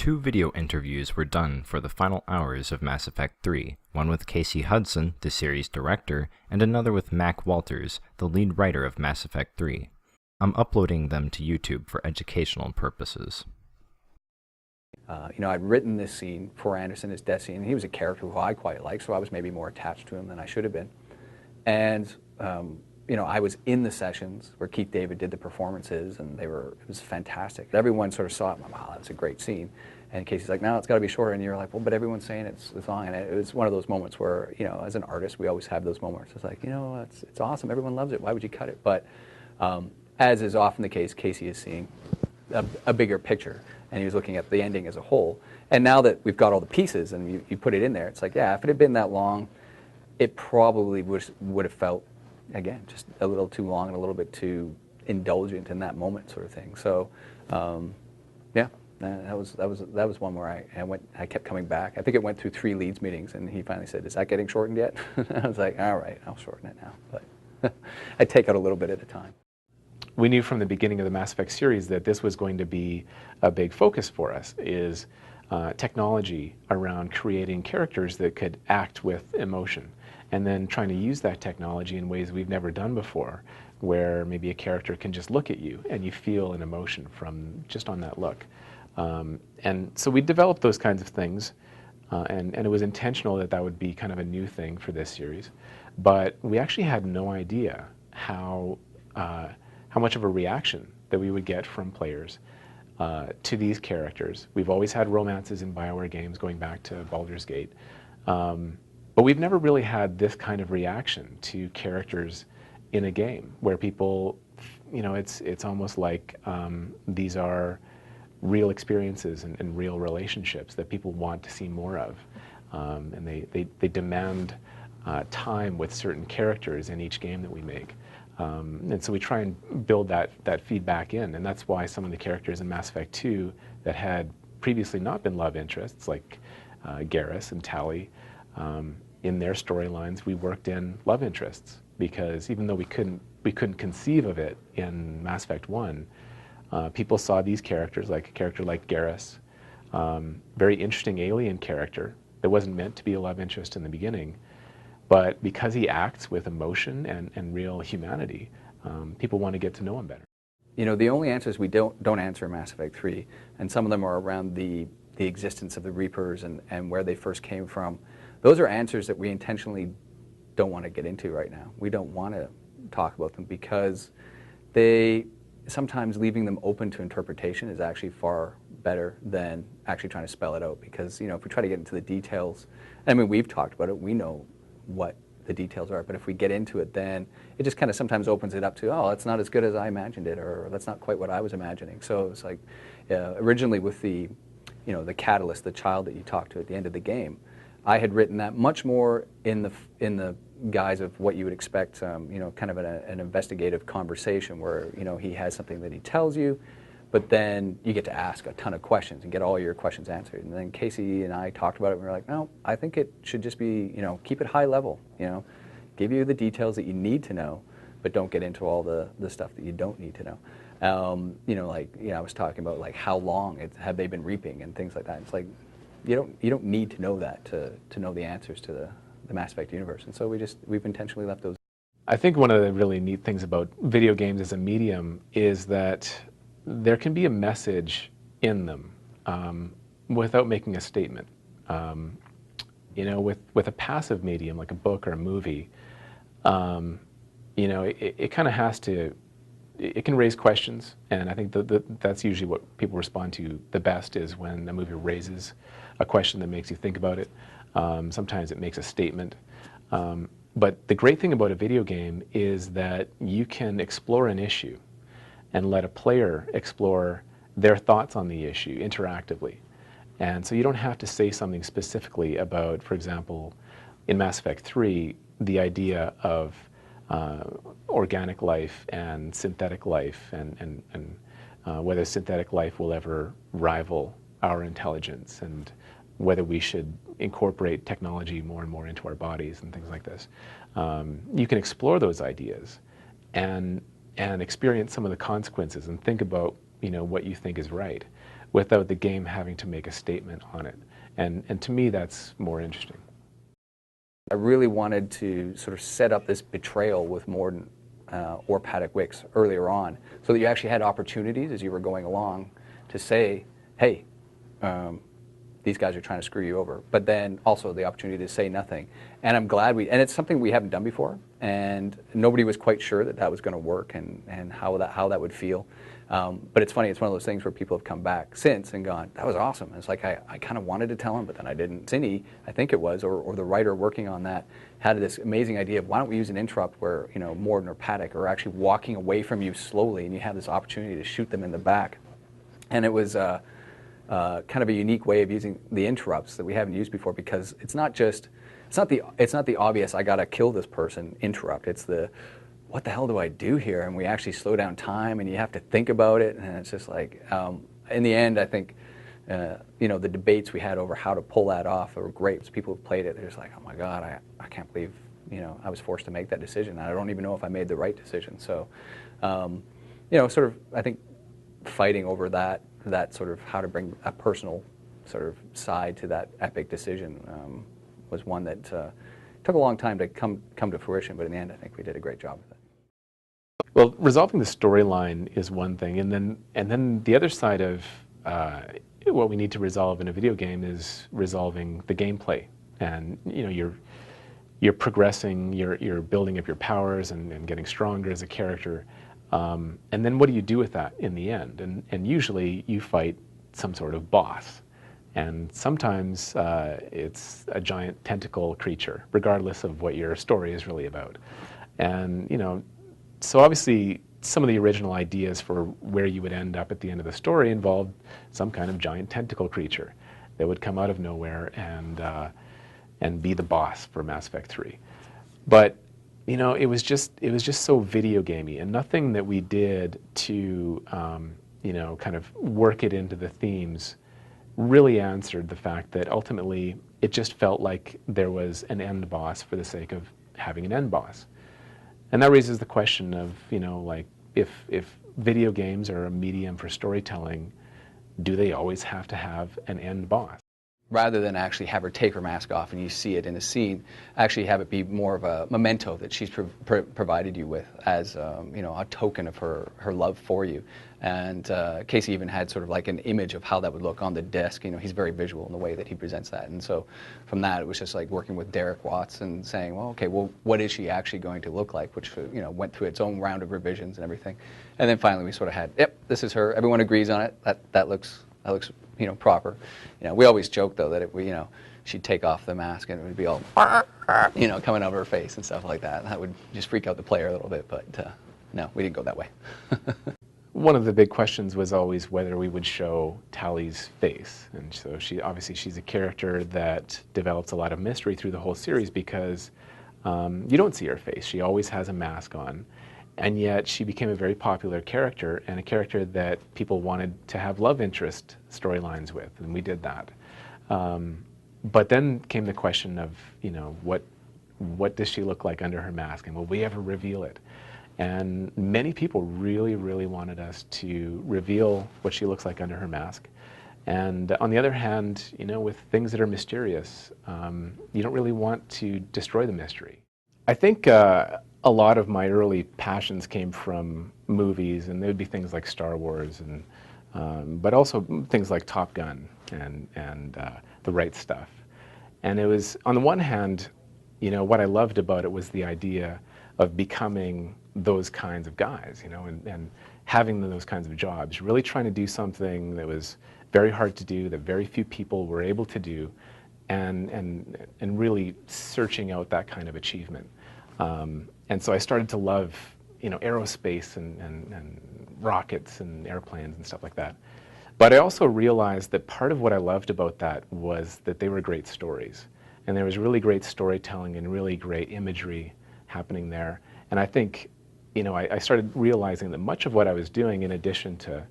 Two video interviews were done for the final hours of Mass Effect 3, one with Casey Hudson, the series director, and another with Mac Walters, the lead writer of Mass Effect 3. I'm uploading them to YouTube for educational purposes. I'd written this scene for Anderson as Desi, and he was a character who I quite liked, so I was maybe more attached to him than I should have been. And I was in the sessions where Keith David did the performances, and it was fantastic. Everyone sort of saw it, and wow, that's a great scene. And Casey's like, no, it's got to be shorter. And you're like, well, but everyone's saying it's long. And it was one of those moments where, as an artist, we always have those moments. It's like, it's awesome. Everyone loves it. Why would you cut it? But as is often the case, Casey is seeing a bigger picture, and he was looking at the ending as a whole. And now that we've got all the pieces and you put it in there, it's like, yeah, if it had been that long, it probably would have felt, again, just a little too long and a little bit too indulgent in that moment, sort of thing. So, yeah, that was one where I kept coming back. I think it went through 3 leads meetings, and he finally said, "Is that getting shortened yet?" I was like, "All right, I'll shorten it now." But I take out a little bit at a time. We knew from the beginning of the Mass Effect series that this was going to be a big focus for us, is technology around creating characters that could act with emotion, and then trying to use that technology in ways we've never done before, where maybe a character can just look at you and you feel an emotion from just on that look. And so we developed those kinds of things, and it was intentional that would be kind of a new thing for this series. But we actually had no idea how much of a reaction that we would get from players to these characters. We've always had romances in BioWare games going back to Baldur's Gate, but we've never really had this kind of reaction to characters in a game where people, it's almost like these are real experiences and real relationships that people want to see more of, and they demand time with certain characters in each game that we make. And so we try and build that feedback in, and that's why some of the characters in Mass Effect 2 that had previously not been love interests, like Garrus and Tali, in their storylines we worked in love interests, because even though we couldn't conceive of it in Mass Effect 1, people saw these characters, like a character like Garrus, very interesting alien character that wasn't meant to be a love interest in the beginning, but because he acts with emotion and real humanity, people want to get to know him better. The only answers we don't answer in Mass Effect 3, and some of them are around the existence of the Reapers and where they first came from. Those are answers that we intentionally don't want to get into right now. We don't want to talk about them because sometimes leaving them open to interpretation is actually far better than actually trying to spell it out, because if we try to get into the details, we've talked about it, we know what the details are, but if we get into it, then it just kind of sometimes opens it up to, oh, that's not as good as I imagined it, or that's not quite what I was imagining. So it's like, originally with the catalyst, the child that you talk to at the end of the game, I had written that much more in the guise of what you would expect, kind of an investigative conversation where, he has something that he tells you, but then you get to ask a ton of questions and get all your questions answered. And then Casey and I talked about it, and we were like, no, I think it should just be, keep it high level, give you the details that you need to know, but don't get into all the stuff that you don't need to know. I was talking about like how long have they been reaping and things like that. It's like, you don't need to know that to know the answers to the Mass Effect universe. And so we've intentionally left those. I think one of the really neat things about video games as a medium is that there can be a message in them without making a statement. With a passive medium like a book or a movie, it kind of has to, it can raise questions, and I think that's usually what people respond to the best, is when a movie raises a question that makes you think about it. Sometimes it makes a statement. But the great thing about a video game is that you can explore an issue and let a player explore their thoughts on the issue interactively. And so you don't have to say something specifically about, for example, in Mass Effect 3, the idea of organic life and synthetic life, and whether synthetic life will ever rival our intelligence, and whether we should incorporate technology more and more into our bodies and things like this. You can explore those ideas and experience some of the consequences and think about what you think is right. without the game having to make a statement on it. And to me, that's more interesting. I really wanted to sort of set up this betrayal with Morden or Paddock Wicks earlier on, so that you actually had opportunities as you were going along to say, hey, these guys are trying to screw you over, but then also the opportunity to say nothing. And I'm glad and it's something we haven't done before, and nobody was quite sure that that was going to work and how that would feel. But it's funny, it's one of those things where people have come back since and gone, that was awesome. And it's like, I kind of wanted to tell him, but then I didn't. Cindy, I think it was, or the writer working on that, had this amazing idea of why don't we use an interrupt where, you know, Morden or Paddock are actually walking away from you slowly, and you have this opportunity to shoot them in the back. And it was kind of a unique way of using the interrupts that we haven't used before, because it's not the obvious, I gotta kill this person interrupt. It's the, what the hell do I do here? And we actually slow down time, and you have to think about it. And it's just like, in the end, I think, you know, the debates we had over how to pull that off were great. People who played it, they're just like, oh my God, I can't believe, you know, I was forced to make that decision. I don't even know if I made the right decision. So, you know, sort of, I think fighting over that sort of how to bring a personal sort of side to that epic decision was one that took a long time to come to fruition, but in the end, I think we did a great job with it. Well, resolving the storyline is one thing, and then the other side of what we need to resolve in a video game is resolving the gameplay. And you know, you're progressing, you're building up your powers and getting stronger as a character. And then what do you do with that in the end? And usually you fight some sort of boss. And sometimes it's a giant tentacle creature, regardless of what your story is really about. And, you know, so obviously some of the original ideas for where you would end up at the end of the story involved some kind of giant tentacle creature that would come out of nowhere and be the boss for Mass Effect 3. But you know, it was just so video gamey, and nothing that we did to, you know, kind of work it into the themes really answered the fact that ultimately it just felt like there was an end boss for the sake of having an end boss. And that raises the question of, you know, like, if video games are a medium for storytelling, do they always have to have an end boss? Rather than actually have her take her mask off and you see it in a scene, actually have it be more of a memento that she's provided you with as you know, a token of her love for you. And Casey even had sort of like an image of how that would look on the disc. You know, he's very visual in the way that he presents that. And so from that, it was just like working with Derek Watts and saying, well, okay, well, what is she actually going to look like? Which, you know, went through its own round of revisions and everything. And then finally we sort of had, yep, this is her. Everyone agrees on it. That looks, you know, proper. You know, we always joke though that you know, she'd take off the mask and it would be all, you know, coming over her face and stuff like that. That would just freak out the player a little bit, but no, we didn't go that way. One of the big questions was always whether we would show Tally's face. And so she's a character that develops a lot of mystery through the whole series because you don't see her face. She always has a mask on. And yet she became a very popular character, and a character that people wanted to have love interest storylines with, and we did that. But then came the question of, you know, what does she look like under her mask, and will we ever reveal it? And many people really, really wanted us to reveal what she looks like under her mask. And on the other hand, you know, with things that are mysterious, you don't really want to destroy the mystery. I think a lot of my early passions came from movies, and there would be things like Star Wars, and but also things like Top Gun and The Right Stuff. And it was, on the one hand, you know, what I loved about it was the idea of becoming those kinds of guys, you know, and having those kinds of jobs, really trying to do something that was very hard to do, that very few people were able to do, and really searching out that kind of achievement. And so I started to love, you know, aerospace and rockets and airplanes and stuff like that. But I also realized that part of what I loved about that was that they were great stories. And there was really great storytelling and really great imagery happening there. And I think, you know, I started realizing that much of what I was doing, in addition to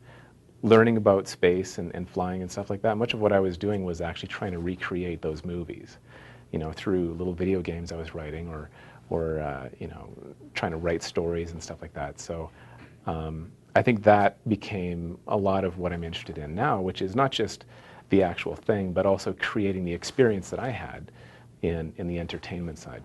learning about space and flying and stuff like that, much of what I was doing was actually trying to recreate those movies, you know, through little video games I was writing, or you know, trying to write stories and stuff like that. So I think that became a lot of what I'm interested in now, which is not just the actual thing, but also creating the experience that I had in the entertainment side.